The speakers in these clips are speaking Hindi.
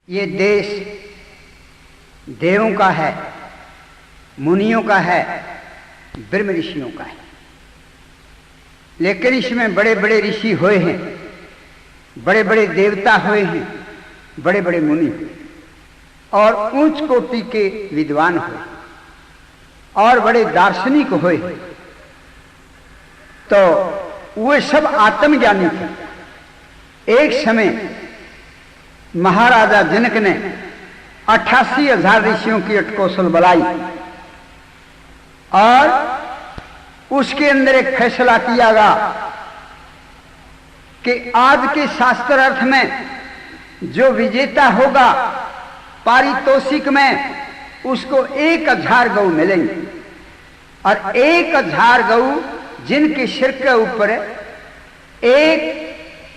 ये देश देवों का है, मुनियों का है, ब्रह्म ऋषियों का है। लेकिन इसमें बड़े बड़े ऋषि हुए हैं, बड़े बड़े देवता हुए हैं, बड़े बड़े मुनि और ऊंच कोटि के विद्वान हुए और बड़े दार्शनिक हुए। तो वे सब आत्मज्ञानी थे। एक समय महाराजा जनक ने 88,000 ऋषियों की अटकौशल बुलाई और उसके अंदर एक फैसला किया गया कि आज के शास्त्र अर्थ में जो विजेता होगा पारितोषिक में उसको 1,000 गौ मिलेंगे और 1,000 गौ जिनके सिर के ऊपर एक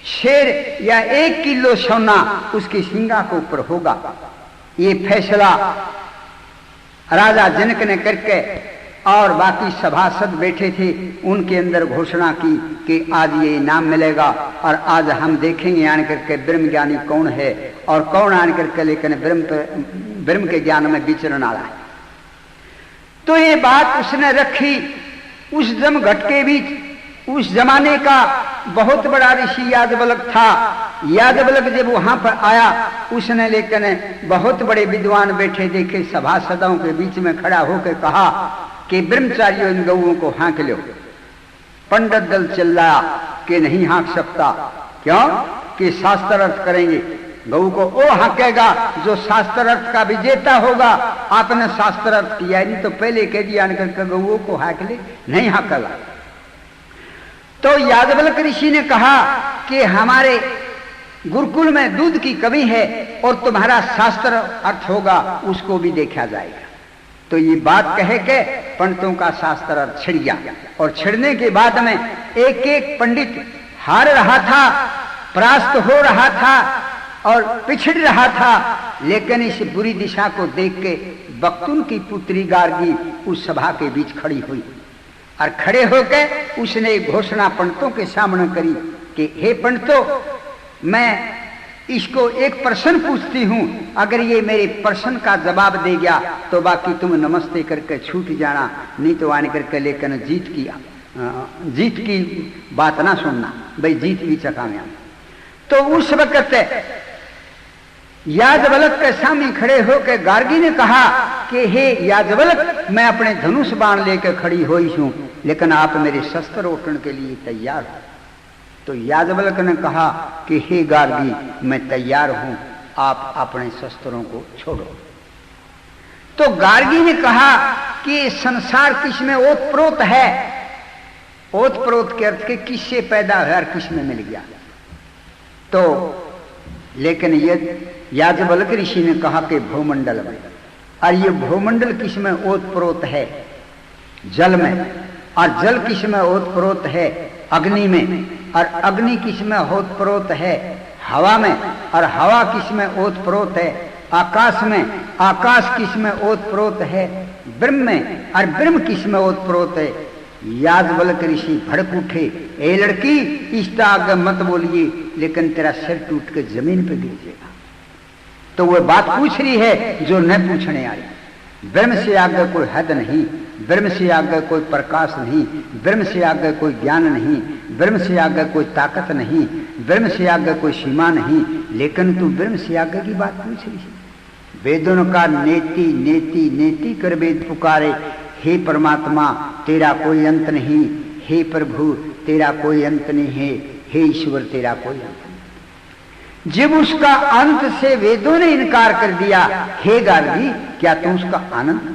शेर या 1 किलो सोना उसकी सिंगा के ऊपर होगा। ये फैसला राजा जनक ने करके और बाकी सभासद बैठे थे, उनके अंदर घोषणा की कि आज ये इनाम मिलेगा और आज हम देखेंगे आन करके ब्रह्म ज्ञानी कौन है और कौन आन करके लेकिन ब्रह्म के ज्ञान में विचरण आ रहा है। तो ये बात उसने रखी। उस जम घट के बीच उस जमाने का बहुत बड़ा ऋषि याज्ञवल्क्य था। याज्ञवल्क्य जब वहां पर आया उसने लेकिन बहुत बड़े विद्वान बैठे देखे, सभासदों के बीच में खड़ा होकर कहा कि ब्रह्मचारियों इन गौओं को हाँक लो। पंडित दल चिल्लाया कि नहीं हाँक सकता। क्यों? कि शास्त्र अर्थ करेंगे। गौ को वो हाँकेगा जो शास्त्र अर्थ का विजेता होगा। आपने शास्त्र अर्थ किया नहीं तो पहले कह दिया गौओं को हाँक ले, नहीं हाँकेगा। तो याज्ञवल्क्य ऋषि ने कहा कि हमारे गुरुकुल में दूध की कमी है और तुम्हारा शास्त्र अर्थ होगा, उसको भी देखा जाएगा। तो ये बात कहे के पंडितों का शास्त्र अर्थ छिड़ गया और छिड़ने के बाद में एक एक पंडित हार रहा था, परास्त हो रहा था और पिछड़ रहा था। लेकिन इस बुरी दिशा को देख के बख्तुन की पुत्री गार्गी उस सभा के बीच खड़ी हुई और खड़े होकर उसने एक घोषणा पंडितों के सामने करी कि हे पंडितों, मैं इसको एक प्रश्न पूछती हूं, अगर ये मेरे प्रश्न का जवाब दे गया तो बाकी तुम नमस्ते करके छूट जाना, नहीं तो आने करके लेकिन जीत की बात ना सुनना, भाई जीत भी चकाम्या। तो उस वक्त याज्ञवल्क्य के सामने खड़े होकर गार्गी ने कहा कि हे याज्ञवल्क्य, मैं अपने धनुष बाण लेकर खड़ी हुई हूं, लेकिन आप मेरे शस्त्र रोकण के लिए तैयार हो। तो याज्ञवल्क्य ने कहा कि हे गार्गी, मैं तैयार हूं, आप अपने शस्त्रों को छोड़ो। तो गार्गी ने कहा कि संसार किसमें ओतप्रोत है। ओतप्रोत के अर्थ के किससे पैदा है और किसमें मिल गया। तो लेकिन ये याज्ञवल्क्य ऋषि ने कहा कि भूमंडल में, और ये भूमंडल किसमें ओतप्रोत है? जल में। और जल किसमें ओतप्रोत है? अग्नि में। और अग्नि किसमें ओतप्रोत है? हवा में। और हवा किसमें ओतप्रोत है? आकाश में। आकाश किसमें ओतप्रोत है? ब्रह्म में। और ब्रह्म किसमें ओतप्रोत है? याज्ञवल्क्य ऋषि भड़क उठे, ए लड़की, इसका आगे मत बोलिए, लेकिन तेरा सिर टूट के जमीन पे गिर जाएगा। तो वह बात पूछ रही है जो न पूछने आई। ब्रह्म से आगे कोई हद नहीं, ब्रह्म से आगे कोई प्रकाश नहीं, ब्रह्म से आगे कोई ज्ञान नहीं, ब्रह्म से आगे कोई ताकत नहीं, ब्रह्म से आगे कोई सीमा नहीं, लेकिन तू ब्रह्म से आगे की बात पूछ रही है। वेदों का नेति नेति नेति कर वेद पुकारे, हे परमात्मा तेरा कोई अंत नहीं, हे प्रभु तेरा कोई अंत नहीं है, हे ईश्वर तेरा कोई अंत नहीं। जब उसका अंत से वेदों ने इनकार कर दिया, हे गार्गी, क्या तुम उसका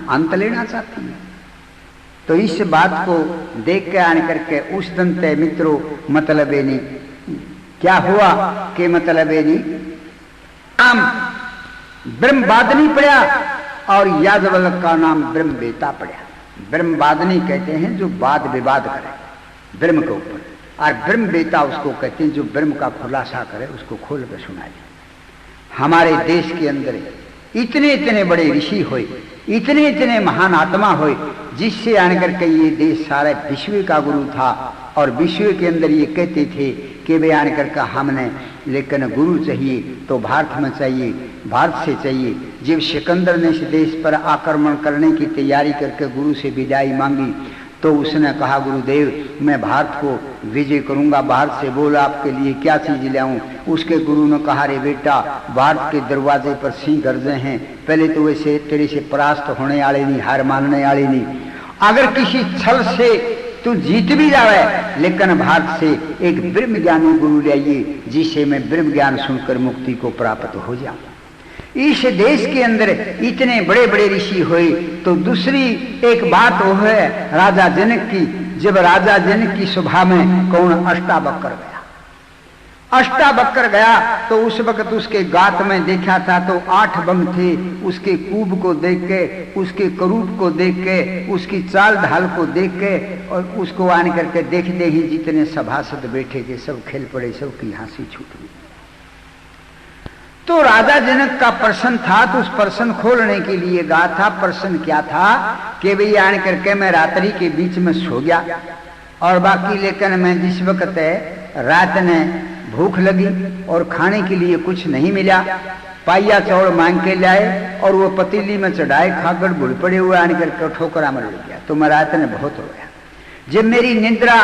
अंत लेना चाहती है? तो इस बात को देख के आने करके उस दंते मित्रों मतलब नहीं क्या हुआ कि मतलब नहीं नाम ब्रह्मवादिनी पड़ा और याज्ञवल्क्य का नाम ब्रह्मवेता पड़ा। ब्रह्मवादिनी कहते हैं जो वाद विवाद करे ब्रह्म के ऊपर, और ब्रह्मवेता उसको कहते हैं जो ब्रह्म का खुलासा करे, उसको खोल कर सुनाए। हमारे देश के अंदर इतने इतने बड़े ऋषि हुए, इतने इतने महान आत्मा हुए, जिससे आकर के ये देश सारे विश्व का गुरु था और विश्व के अंदर ये कहते थे कि बयान करके हमने लेकिन गुरु चाहिए तो भारत में चाहिए, भारत से चाहिए। जब सिकंदर ने इस देश पर आक्रमण करने की तैयारी करके गुरु से विदाई मांगी तो उसने कहा, गुरुदेव मैं भारत को विजय करूंगा, भारत से बोल आपके लिए क्या चीज ले आऊं। उसके गुरु ने कहा, रे बेटा भारत के दरवाजे पर सिंह गरजे हैं, पहले तो वैसे तेरे से परास्त होने वाले नहीं, हार मानने वाले नहीं। अगर किसी छल से तू जीत भी जावे, लेकिन भारत से एक ब्रह्म ज्ञानी गुरु ले आइए जिससे मैं ब्रह्म ज्ञान सुनकर मुक्ति को प्राप्त हो जाऊं। इस देश के अंदर इतने बड़े बड़े ऋषि हुए तो दूसरी एक बात वो है राजा जनक की। जब राजा जनक की सभा में कौन अष्टावक्र गया, अष्टावक्र गया तो उस वक्त उसके गात में देखा था तो 8 बंग थे। उसके कूब को देख के, उसके करूप को देख के, उसकी चाल ढाल को देख के और उसको आने करके देखते ही जितने सभासद बैठे थे सब खेल पड़े, सबकी हंसी छूट गई। तो राजा जनक का प्रश्न था तो उस प्रश्न खोलने के लिए गा था। प्रश्न क्या था कि भाई आने करके मैं रात्रि के बीच में सो गया और बाकी लेकिन मैं जिस वक्त रात ने भूख लगी और खाने के लिए कुछ नहीं मिला, पाइया चावल मांग के लाए और वो पतीली में चढ़ाए, खाकर गुड़ पड़े हुए आने करके ठोकरा में लग गया। तो मैं रात ने बहुत रोया। जब मेरी निद्रा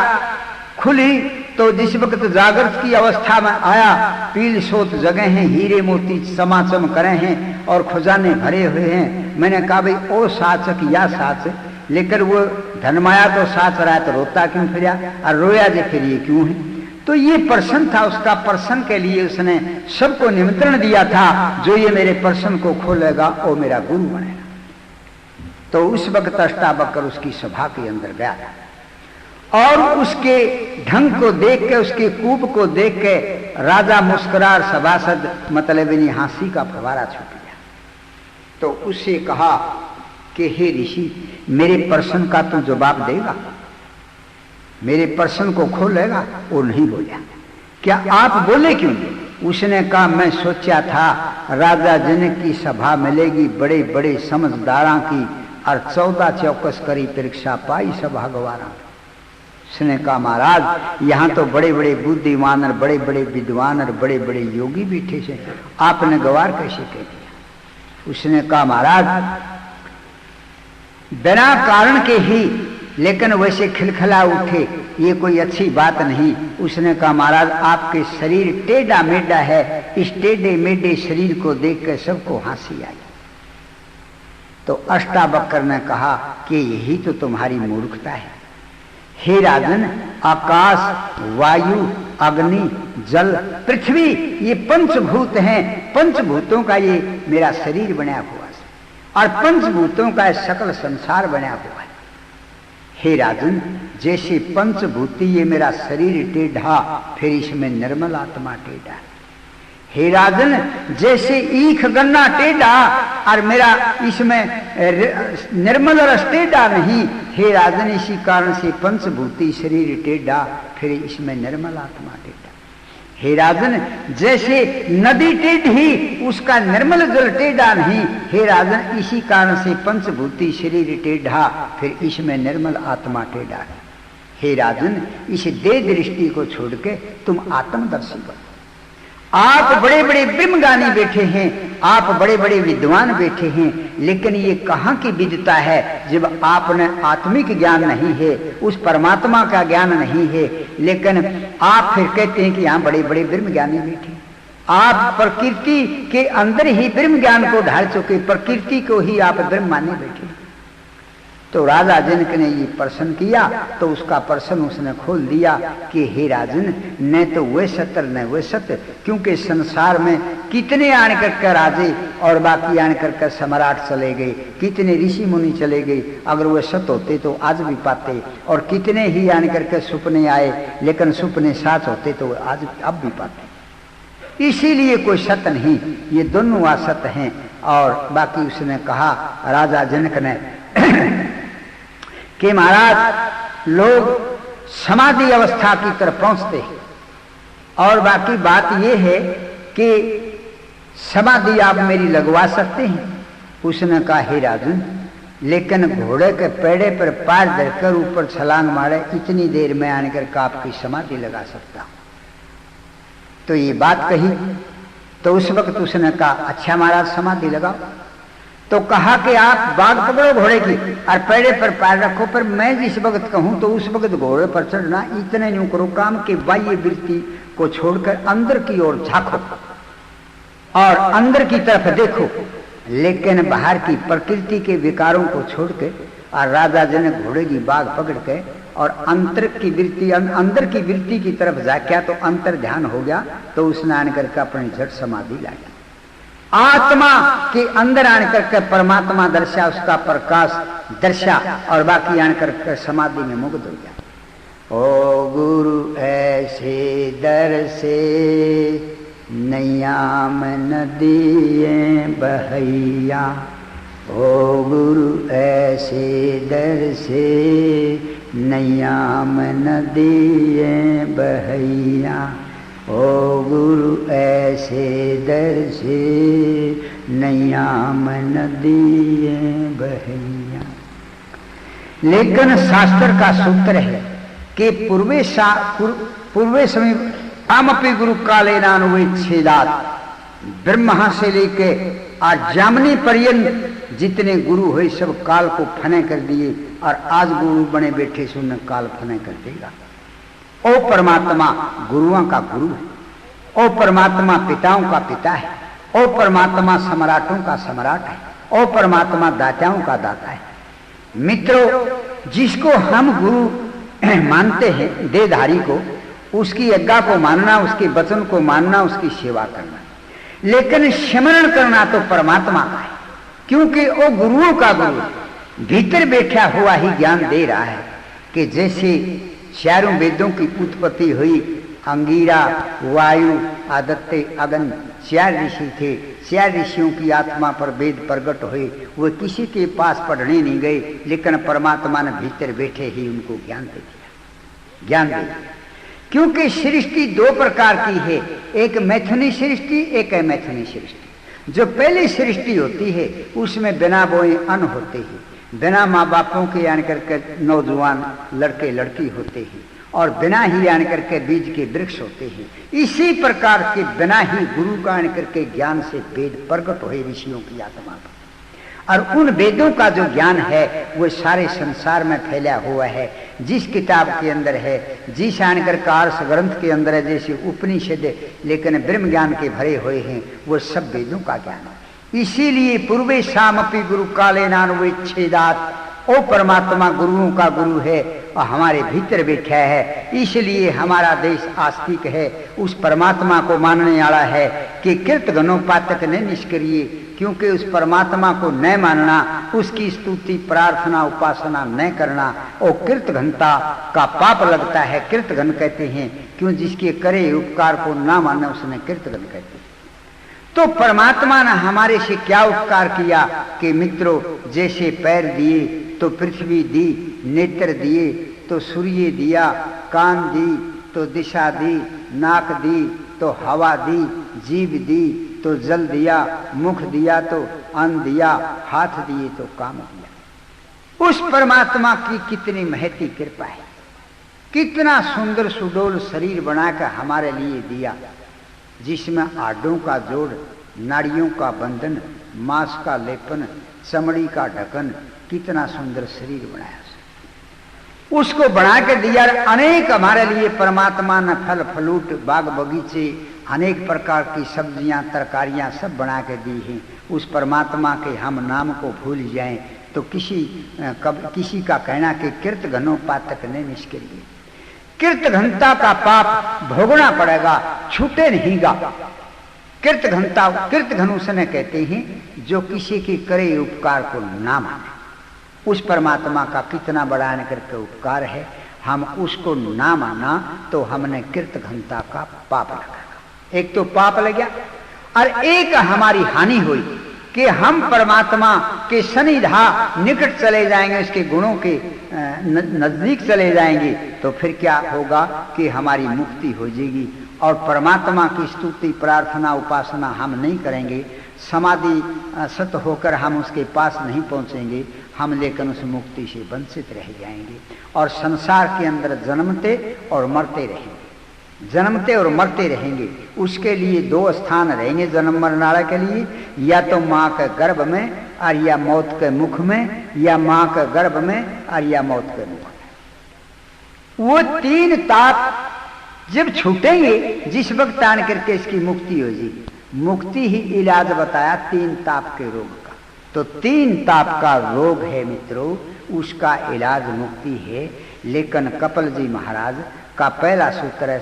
खुली तो जिस वक्त जागृत की अवस्था में आया, पील सोत जगह हैं, हीरे मोती समाचम करे हैं और खजाने भरे हुए हैं। मैंने कहा भाई ओ साचक या साच, लेकर वो धनमाया तो साच रहा तो रोता क्यों फिरा और रोया जे फिर ये क्यों है। तो ये प्रश्न था उसका। प्रश्न के लिए उसने सबको निमंत्रण दिया था, जो ये मेरे प्रश्न को खोलेगा वो मेरा गुरु बनेगा। तो उस वक्त अष्टावक्र उसकी सभा के अंदर गया और उसके ढंग को देख के, उसके कूप को देख के राजा मुस्कुरार, सभासद मतलब इन्हीं हंसी का फवारा छूट गया। तो उससे कहा कि हे ऋषि मेरे प्रश्न का तो जवाब देगा, मेरे प्रश्न को खोलेगा। वो नहीं बोला। क्या आप बोले क्यों? उसने कहा मैं सोचा था राजा जनक की सभा मिलेगी बड़े बड़े समझदारों की और 14 चौकस करी परीक्षा पाई सभा गवारा। उसने कहा महाराज यहाँ तो बड़े बड़े बुद्धिमान और बड़े बड़े विद्वान और बड़े बड़े योगी बैठे से, आपने गवार कैसे कह दिया? उसने कहा महाराज बिना कारण के ही लेकिन वैसे खिलखिला उठे, ये कोई अच्छी बात नहीं। उसने कहा महाराज आपके शरीर टेढ़ा मेढ़ा है, इस टेढ़े मेढ़े शरीर को देखकर सबको हंसी आई। तो अष्टावक्र ने कहा कि यही तो तुम्हारी मूर्खता है। हे राजन आकाश, वायु, अग्नि, जल, पृथ्वी ये पंचभूत हैं। पंचभूतों का ये मेरा शरीर बना हुआ है और पंचभूतों का सकल संसार बना हुआ है। हे राजन जैसे पंचभूति ये मेरा शरीर टेढ़ा, फिर इसमें निर्मल आत्मा टेढ़ा। हे राजन जैसे ईख गन्ना टेढ़ा और मेरा इसमें निर्मल रस टेढ़ा नहीं, हे राजन इसी कारण से पंचभूति शरीर टेढ़ा, फिर इसमें निर्मल आत्मा टेढ़ा। हे राजन जैसे नदी टेढ़ी उसका निर्मल जल टेढ़ा नहीं, हे राजन इसी कारण से पंचभूति शरीर टेढ़ा, फिर इसमें निर्मल आत्मा टेढ़ा है। हे राजन इस देह दृष्टि को छोड़ के तुम आत्मदर्शी बनो। आप बड़े बड़े ब्रह्मज्ञानी बैठे हैं, आप बड़े बड़े विद्वान बैठे हैं, लेकिन ये कहाँ की विद्वता है जब आपने आत्मिक ज्ञान नहीं है, उस परमात्मा का ज्ञान नहीं है। लेकिन आप फिर कहते हैं कि यहाँ बड़े बड़े ब्रह्मज्ञानी बैठे। आप प्रकृति के अंदर ही ब्रह्म ज्ञान को ढाल चुके, प्रकृति को ही आप ब्रह्म माने बैठे। तो राजा जनक ने ये प्रश्न किया तो उसका प्रश्न उसने खोल दिया कि हे राजन न तो वे सत्य न वे सत्य, क्योंकि संसार में कितने आने करके राजे और बाकी आने करके सम्राट चले गए, कितने ऋषि मुनि चले गए, अगर वे सत्य होते तो आज भी पाते, और कितने ही आने करके सपने आए लेकिन सपने साच होते तो आज अब भी पाते। इसीलिए कोई सत्य नहीं, ये दोनों असत्य हैं। और बाकी उसने कहा राजा जनक ने कि महाराज लोग समाधि अवस्था की तरफ पहुंचते हैं, और बाकी बात यह है कि समाधि आप मेरी लगवा सकते हैं। उसने कहा हे राजन लेकिन घोड़े के पेड़े पर पैर धरकर ऊपर छलांग मारे इतनी देर में आने कर आपकी समाधि लगा सकता हूं। तो ये बात कही तो उस वक्त उसने कहा अच्छा महाराज समाधि लगाओ। तो कहा कि आप बाग पकड़ो घोड़े की और पैरे पर पैर रखो, पर मैं जिस वक्त कहूं तो उस वक्त घोड़े पर चढ़ना, इतने यूं करो काम कि बाह्य वृत्ति को छोड़कर अंदर की ओर झांको और अंदर की तरफ देखो, लेकिन बाहर की प्रकृति के विकारों को छोड़ के। और राजा जी ने घोड़े की बाग पकड़ के और अंदर की वृत्ति की तरफ जाक्या तो अंतर ध्यान हो गया। तो उसने आन करके अपनी झट समाधि लाई, आत्मा के अंदर आन करके परमात्मा दर्शा, उसका प्रकाश दर्शा और बाकी आन करके समाधि में मुग्ध हो गया। ओ गुरु ऐसे दर से नैया में नदिए बहैया, ओ गुरु ऐसे दर से नैया में नदिए बहैया, ओ गुरु ऐसे दर से नैया में नदिए बहैया। लेकिन शास्त्र का सूत्र है कि पूर्वे समय आमपि गुरु काले नानुच्छेदात, ब्रह्मा से लेके आज जामनी पर्यंत जितने गुरु हुए सब काल को फने कर दिए और आज गुरु बने बैठे सुनने काल फने कर देगा। ओ परमात्मा गुरुओं का गुरु है, ओ परमात्मा पिताओं का पिता है, ओ परमात्मा सम्राटों का सम्राट है, ओ परमात्मा दाताओं का दाता है। मित्रों, जिसको हम गुरु मानते हैं देहधारी को, उसकी आज्ञा को मानना, उसके वचन को मानना, उसकी सेवा करना, लेकिन स्मरण करना तो परमात्मा का है, क्योंकि वो गुरुओं का गुरु भीतर बैठा हुआ ही ज्ञान दे रहा है। कि जैसे चारों वेदों की उत्पत्ति हुई, अंगीरा, वायु, आदित्य, अगन, 4 ऋषि थे। 4 ऋषियों की आत्मा पर वेद प्रकट हुए, वो किसी के पास पढ़ने नहीं गए, लेकिन परमात्मा ने भीतर बैठे ही उनको ज्ञान दे दिया, ज्ञान दे दिया। क्योंकि सृष्टि 2 प्रकार की है, एक मैथुनी सृष्टि, एक अमैथुनी सृष्टि। जो पहली सृष्टि होती है उसमें बिना बोए अन्न होते हैं, बिना माँ बापों के आन करके नौजवान लड़के लड़की होते हैं, और बिना ही आन करके बीज के वृक्ष होते हैं। इसी प्रकार के बिना ही गुरु का आन करके ज्ञान से वेद प्रकट हुए ऋषियों की आत्मा पर, और उन वेदों का जो ज्ञान है वो सारे संसार में फैला हुआ है। जिस किताब के अंदर है, जिस आनकर कार्स ग्रंथ के अंदर है, जैसे उपनिषद लेकिन ब्रह्म ज्ञान के भरे हुए हैं, वो सब वेदों का ज्ञान है। इसीलिए पूर्वे शामपि गुरु काले नानुच्छेदात, ओ परमात्मा गुरुओं का गुरु है और हमारे भीतर बैठा है। इसलिए हमारा देश आस्तिक है, उस परमात्मा को मानने वाला है कि कृत घनो पातक न निष्क्रिय, क्योंकि उस परमात्मा को न मानना, उसकी स्तुति प्रार्थना उपासना न करना, और कृत घनता का पाप लगता है। कृत घन कहते हैं क्यों, जिसके करे उपकार को ना मानना उसने कृत घन कहते हैं। तो परमात्मा ने हमारे से क्या उपकार किया कि मित्रों, जैसे पैर दिए तो पृथ्वी दी, नेत्र दिए तो सूर्य दिया, कान दी तो दिशा दी, नाक दी तो हवा दी, जीभ दी तो जल दिया, मुख दिया तो अन्न दिया, हाथ दिए तो काम दिया। उस परमात्मा की कितनी महती कृपा है, कितना सुंदर सुडोल शरीर बनाकर हमारे लिए दिया, जिसमें आडों का जोड़, नाड़ियों का बंधन, मांस का लेपन, चमड़ी का ढक्कन, कितना सुंदर शरीर बनाया। उसको बना के दिया। अनेक हमारे लिए परमात्मा ने फल फ्रूट, बाग बगीचे, अनेक प्रकार की सब्जियां तरकारियां सब बना के दी हैं। उस परमात्मा के हम नाम को भूल जाएं तो किसी का कहना कि कृत घनो पातक ने निष्क्रिय, कृत घनता का पाप भोगना पड़ेगा, छूटे नहींगा। कृत घन उसने कहते हैं जो किसी के करे उपकार को ना माने। उस परमात्मा का कितना बड़ा करके उपकार है, हम उसको ना माना तो हमने कृत घनता का पाप लगा। एक तो पाप लग गया और एक हमारी हानि हुई कि हम परमात्मा के सनिधा निकट चले जाएंगे, उसके गुणों के नजदीक चले जाएंगे, तो फिर क्या होगा कि हमारी मुक्ति हो जाएगी। और परमात्मा की स्तुति प्रार्थना उपासना हम नहीं करेंगे, समाधि सत होकर हम उसके पास नहीं पहुंचेंगे, हम लेकिन उस मुक्ति से वंचित रह जाएंगे और संसार के अंदर जन्मते और मरते रहेंगे। जन्मते और मरते रहेंगे। उसके लिए दो स्थान रहेंगे जन्म मरनाड़ा के लिए, या तो माँ के गर्भ में और या मौत के मुख में, या माँ के गर्भ में और या मौत के मुख में। वो तीन ताप जब छूटेंगे जिस वक्त आन करके इसकी मुक्ति हो जाएगी। मुक्ति ही इलाज बताया तीन ताप के रोग का। तो तीन ताप का रोग है मित्रों, उसका इलाज मुक्ति है। लेकिन कपिल जी महाराज का पहला सूत्र है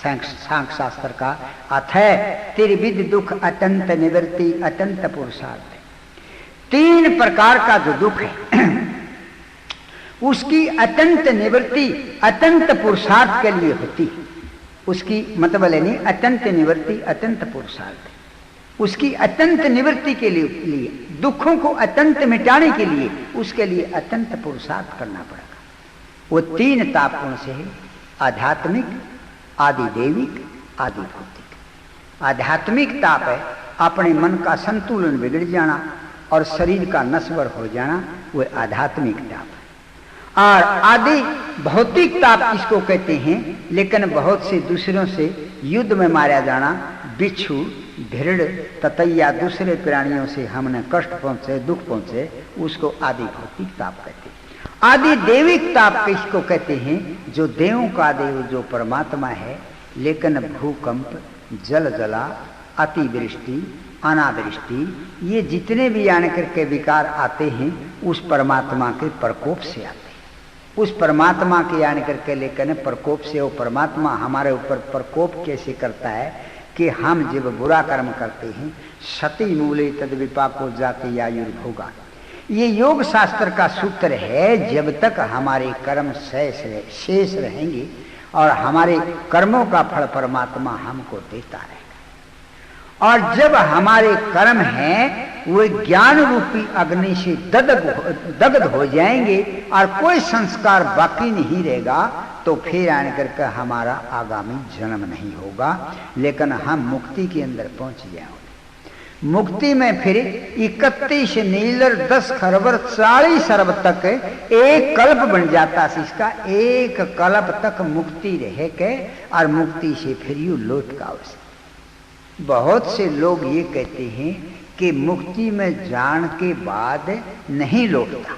सांख्य शास्त्र का, अथय त्रिविध दुख अत्यंत निवृत्ति अत्यंत पुरुषार्थ। तीन प्रकार का जो दुख है उसकी अत्यंत निवृत्ति अत्यंत पुरुषार्थ के लिए होती है। उसकी मतलब लेनी अत्यंत निवृत्ति अत्यंत पुरुषार्थ। उसकी अत्यंत निवृत्ति के लिए दुखों को अत्यंत मिटाने के लिए उसके लिए अत्यंत पुरुषार्थ करना पड़ेगा। वो तीन तापों से है, आध्यात्मिक, आदि देविक, आदि भौतिक। आध्यात्मिक ताप है अपने मन का संतुलन बिगड़ जाना और शरीर का नश्वर हो जाना, वो आध्यात्मिक ताप है। और आदि भौतिक ताप इसको कहते हैं। लेकिन बहुत से दूसरों से युद्ध में मारा जाना, बिच्छू, भेड़, ततैया, दूसरे प्राणियों से हमने कष्ट पहुंचे, दुख पहुंचे, उसको आदि भौतिक ताप कहते हैं। आदि देविक ताप किसको कहते हैं? जो देवों का देव जो परमात्मा है, लेकिन भूकंप, जल जला, अतिवृष्टि, अनावृष्टि, ये जितने भी आने करके विकार आते हैं उस परमात्मा के प्रकोप से आते हैं। उस परमात्मा के आने करके लेकिन प्रकोप से, वो परमात्मा हमारे ऊपर प्रकोप कैसे करता है कि हम जब बुरा कर्म करते हैं, सती मूले तद विपाको जाति आयुर्भोगा। ये योग शास्त्र का सूत्र है। जब तक हमारे कर्म शेष रहेंगे और हमारे कर्मों का फल परमात्मा हमको देता रहेगा। और जब हमारे कर्म हैं वो ज्ञान रूपी अग्नि से दग्ध हो जाएंगे और कोई संस्कार बाकी नहीं रहेगा, तो फिर आने करके हमारा आगामी जन्म नहीं होगा, लेकिन हम मुक्ति के अंदर पहुंच जाएंगे। मुक्ति में फिर 31 नीलर 10 खरबर 40 अरब तक एक कल्प बन जाता है। इसका एक कल्प तक मुक्ति रहे के और मुक्ति से फिर यू लौट का अवसर। बहुत से लोग ये कहते हैं कि मुक्ति में जान के बाद नहीं लौटता,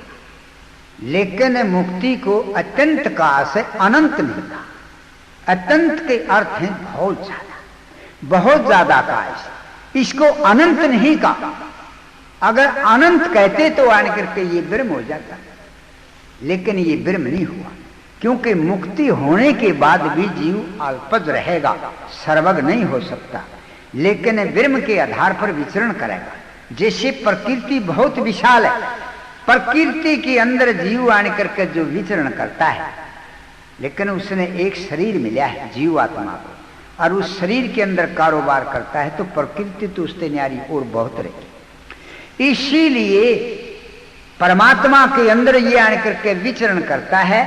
लेकिन मुक्ति को अत्यंत का से अनंत मिलता। अत्यंत के अर्थ है बहुत ज्यादा का है। इसको अनंत नहीं कहा। अगर अनंत कहते तो आने करके ये ब्रह्म हो जाता, लेकिन ये ब्रह्म नहीं हुआ, क्योंकि मुक्ति होने के बाद भी जीव अल्पज रहेगा, सर्वज्ञ नहीं हो सकता, लेकिन ब्रह्म के आधार पर विचरण करेगा। जैसे प्रकृति बहुत विशाल है, प्रकृति के अंदर जीव आने करके जो विचरण करता है, लेकिन उसने एक शरीर मिला है जीवात्मा को, और उस शरीर के अंदर कारोबार करता है, तो प्रकृति तो उससे न्यारी और बहुत रहेगी। इसीलिए परमात्मा के अंदर ये आने करके विचरण करता है।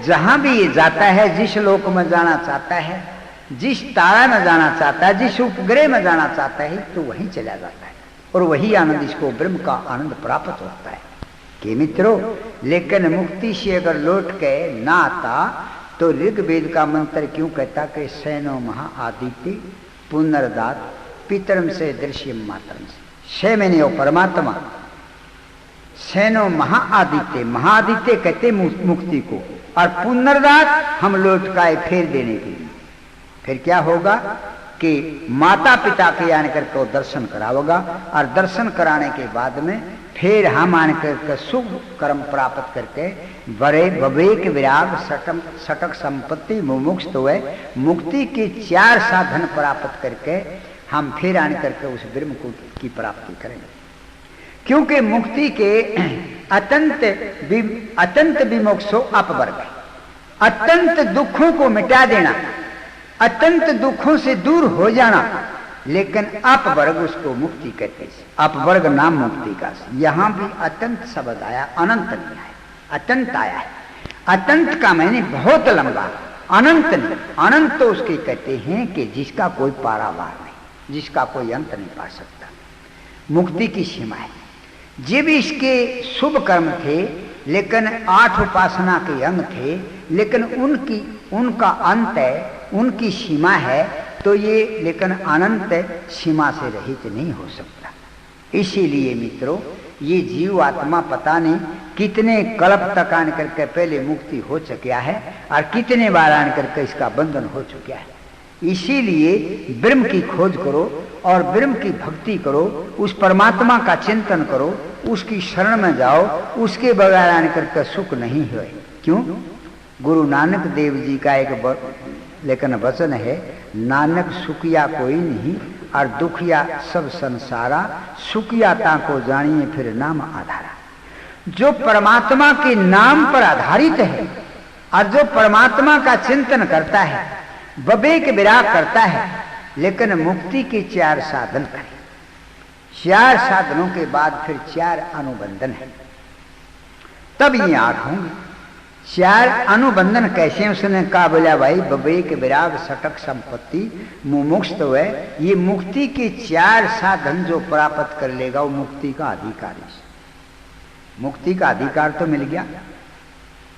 जहां भी ये जाता है, जिस लोक में जाना चाहता है, जिस तारा में जाना चाहता है, जिस उपग्रह में जाना चाहता है, तो वहीं चला जाता है और वही आनंद इसको ब्रह्म का आनंद प्राप्त होता है कि मित्रों। लेकिन मुक्ति से अगर लौट के ना आता तो ऋग्वेद का मंत्र क्यों कहता कि सैनो महा आदित्य पुनर्दात पितरम से दृश्यम मातरम से। शय मैंने वो परमात्मा, सैनो महाआदित्य, महाआदित्य कहते मुक्ति को, और पुनर्दात हम लौट का फेर देने के लिए। फिर क्या होगा कि माता पिता के आने करके दर्शन कराओगा, और दर्शन कराने के बाद में फिर हम आने करके शुभ कर्म प्राप्त करके बड़े विवेक विराग सटक संपत्ति मुमुक्ष हुए मुक्ति के 4 साधन प्राप्त करके हम फिर आने करके उस ब्रह्म को की प्राप्ति करेंगे। क्योंकि मुक्ति के अत्यंत विमोक्षो अपवर्ग, अत्यंत दुखों को मिटा देना, अत्यंत दुखों से दूर हो जाना, लेकिन अपवर्ग उसको मुक्ति कहते हैं। अपवर्ग नाम मुक्ति का। यहां भी अत्यंत शब्द आया, अनंत नहीं आया, अत्यंत आया है। अत्यंत का मैंने बहुत लंबा, अनंत नहीं। अनंत तो उसके कहते हैं कि जिसका कोई पारावार नहीं, जिसका कोई अंत नहीं पा सकता। मुक्ति की सीमा है। जब इसके शुभ कर्म थे, लेकिन 8 उपासना के अंग थे, लेकिन उनका अंत है उनकी सीमा है, तो ये लेकिन अनंत सीमा से रहित नहीं हो सकता। इसीलिए मित्रों, ये जीव आत्मा पता नहीं कितने कल्प तक आन करके पहले मुक्ति हो चुका है और कितने बार आन करके इसका बंधन हो चुका है। इसीलिए ब्रह्म की खोज करो और ब्रह्म की भक्ति करो, उस परमात्मा का चिंतन करो, उसकी शरण में जाओ, उसके बगैर आने करके सुख नहीं है। क्यों? गुरु नानक देव जी का एक लेकिन वचन है, नानक सुखिया कोई नहीं और दुखिया सब संसारा, सुखिया ताको जानिए फिर नाम आधारा। जो परमात्मा के नाम पर आधारित है और जो परमात्मा का चिंतन करता है, विवेक विराग करता है, लेकिन मुक्ति के 4 साधन करे। 4 साधनों के बाद फिर 4 अनुबंधन है, तब ये 8 होंगे। 4 अनुबंधन कैसे? उसने कहा, बोला भाई विवेक विराग सटक संपत्ति मुमुक्त है। ये मुक्ति के 4 साधन जो प्राप्त कर लेगा वो मुक्ति का अधिकारी। मुक्ति का अधिकार तो मिल गया।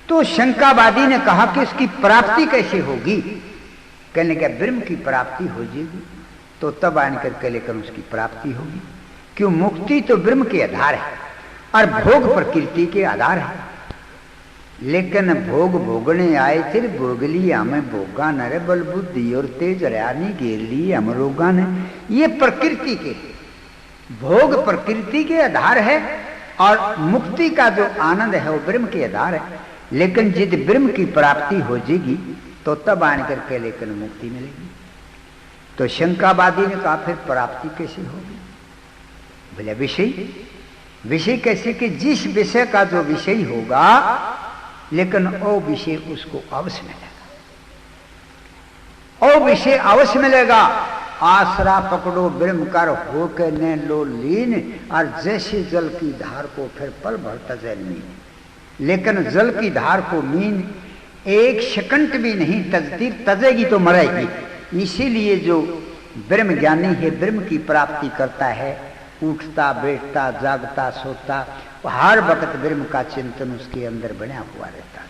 तो शंकावादी ने कहा कि उसकी प्राप्ति कैसे होगी? कहने का ब्रह्म की प्राप्ति हो जाएगी, तो तब आन करके लेकर उसकी प्राप्ति होगी। क्यों? मुक्ति तो ब्रह्म के आधार है और भोग प्रकृति के आधार है। लेकिन भोग भोगने आए थे, भोग लिया हमें भोगा न रे, बल बुद्धि और तेज रानी घेर लिए हम रोगा ने। ये प्रकृति के भोग प्रकृति के आधार है और मुक्ति का जो आनंद है वो ब्रह्म के आधार है। लेकिन जिद ब्रह्म की प्राप्ति हो जाएगी तो तब आन करके लेकिन मुक्ति मिलेगी। तो शंकावादी ने कहा फिर प्राप्ति कैसे होगी? बोले विषय कैसे? कि जिस विषय का जो विषय होगा लेकिन वो विषय उसको अवश्य मिलेगा, वो विषय अवश्य मिलेगा। आसरा पकड़ो ब्रह्म कर हो के न लो लीन, और जैसे जल की धार को फिर पल भर तजे मीन। लेकिन जल की धार को मीन 1 सेकंड भी नहीं तजती, तजेगी तो मरेगी। इसीलिए जो ब्रह्म ज्ञानी है, ब्रह्म की प्राप्ति करता है, उठता बैठता जागता सोता हर वक्त ब्रह्म का चिंतन उसके अंदर बना हुआ रहता है,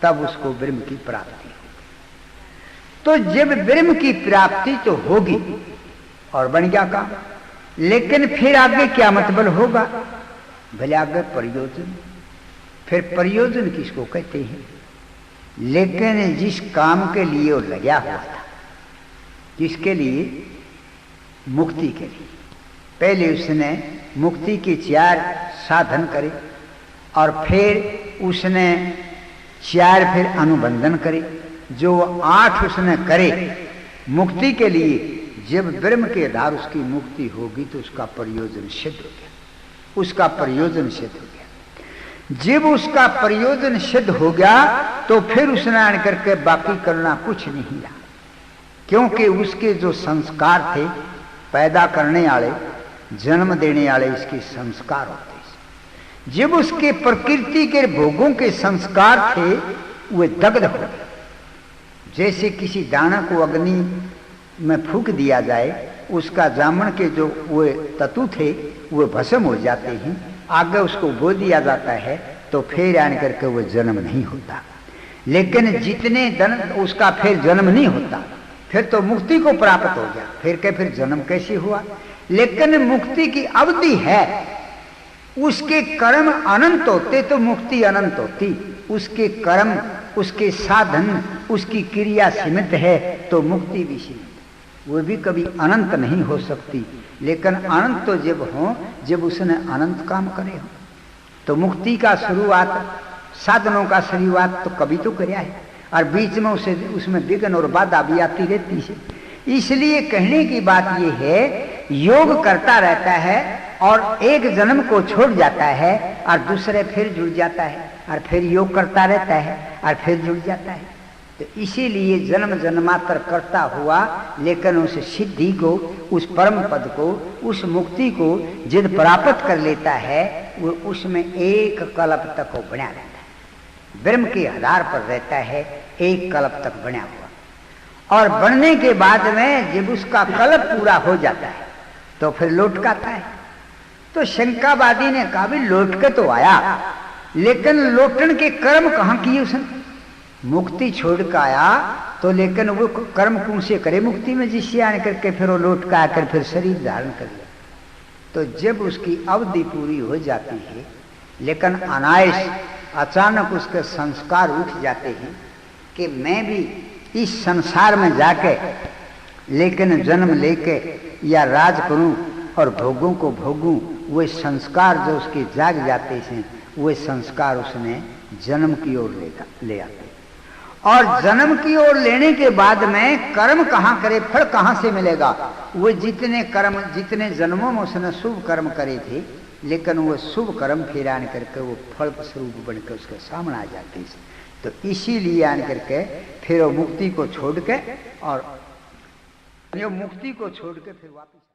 तब उसको ब्रह्म की प्राप्ति होगी। तो जब ब्रह्म की प्राप्ति तो होगी और बन गया काम, लेकिन फिर आगे क्या मतलब होगा? भले आगे प्रयोजन। फिर प्रयोजन किसको कहते हैं? लेकिन जिस काम के लिए वो लगा हुआ था, किसके लिए? मुक्ति के लिए। पहले उसने मुक्ति के 4 साधन करे और फिर उसने 4 फिर अनुबंधन करे, जो 8 उसने करे मुक्ति के लिए। जब ब्रह्म के आधार उसकी मुक्ति होगी तो उसका प्रयोजन सिद्ध हो गया, उसका प्रयोजन सिद्ध हो गया। जब उसका प्रयोजन सिद्ध हो गया तो फिर उसने आन करके बाकी करना कुछ नहीं रहा, क्योंकि उसके जो संस्कार थे, पैदा करने वाले, जन्म देने वाले इसके संस्कार होते। जब उसके प्रकृति के भोगों के संस्कार थे वे दग्ध हो गए। जैसे किसी दाना को अग्नि में फूंक दिया जाए, उसका जामन के जो वे तत्व थे वो भस्म हो जाते हैं, आगे उसको बो दिया जाता है तो फिर आने करके वो जन्म नहीं होता। लेकिन जितने दिन उसका फिर जन्म नहीं होता, फिर तो मुक्ति को प्राप्त हो गया, फिर जन्म कैसे हुआ? लेकिन मुक्ति की अवधि है, उसके कर्म अनंत होते तो मुक्ति अनंत होती। उसके कर्म, उसके साधन, उसकी क्रिया सीमित है तो मुक्ति भी सीमित, वो भी कभी अनंत नहीं हो सकती। लेकिन अनंत तो जब हो, जब उसने अनंत काम करे हो, तो मुक्ति का शुरुआत, साधनों का शुरुआत तो कभी तो कराया है, और बीच में उसमें विघ्न और बाधा भी आती रहती है। इसलिए कहने की बात यह है, योग करता रहता है और एक जन्म को छोड़ जाता है और दूसरे फिर जुड़ जाता है, और फिर योग करता रहता है और फिर जुड़ जाता है। तो इसीलिए जन्म जन्मांतर करता हुआ, लेकिन उस सिद्धि को, उस परम पद को, उस मुक्ति को जिद प्राप्त कर लेता है, वो उसमें एक कल्प तक वो बना रहता है, ब्रह्म के आधार पर रहता है, एक कल्प तक बना हुआ। और बनने के बाद में जब उसका कल्प पूरा हो जाता है तो फिर लौट का आता है। तो शंकावादी ने कहा भी लौट के तो आया, लेकिन लौटन के कर्म कहां किए उसने? मुक्ति छोड़ के आया तो लेकिन वो कर्म कौन से करे मुक्ति में, जिससे आने करके फिर वो लौट के आकर फिर शरीर धारण कर लिया। तो जब उसकी अवधि पूरी हो जाती है लेकिन अनायास अचानक उसके संस्कार उठ जाते हैं कि मैं भी इस संसार में जाके लेकिन जन्म लेके या राज करूं और भोगों को भोगूं, वे संस्कार जो उसके जाग जाते हैं वे संस्कार उसने जन्म की ओर ले आते। और जन्म की ओर लेने के बाद में कर्म कहाँ करे, फल कहाँ से मिलेगा? वो जितने कर्म जितने जन्मों में उसने शुभ कर्म करे थे लेकिन वो शुभ कर्म फिर आन करके वो फल स्वरूप बनकर उसके सामने आ जाते हैं। तो इसीलिए आन करके फिर वो मुक्ति को छोड़ के और मुक्ति को छोड़ के फिर वापस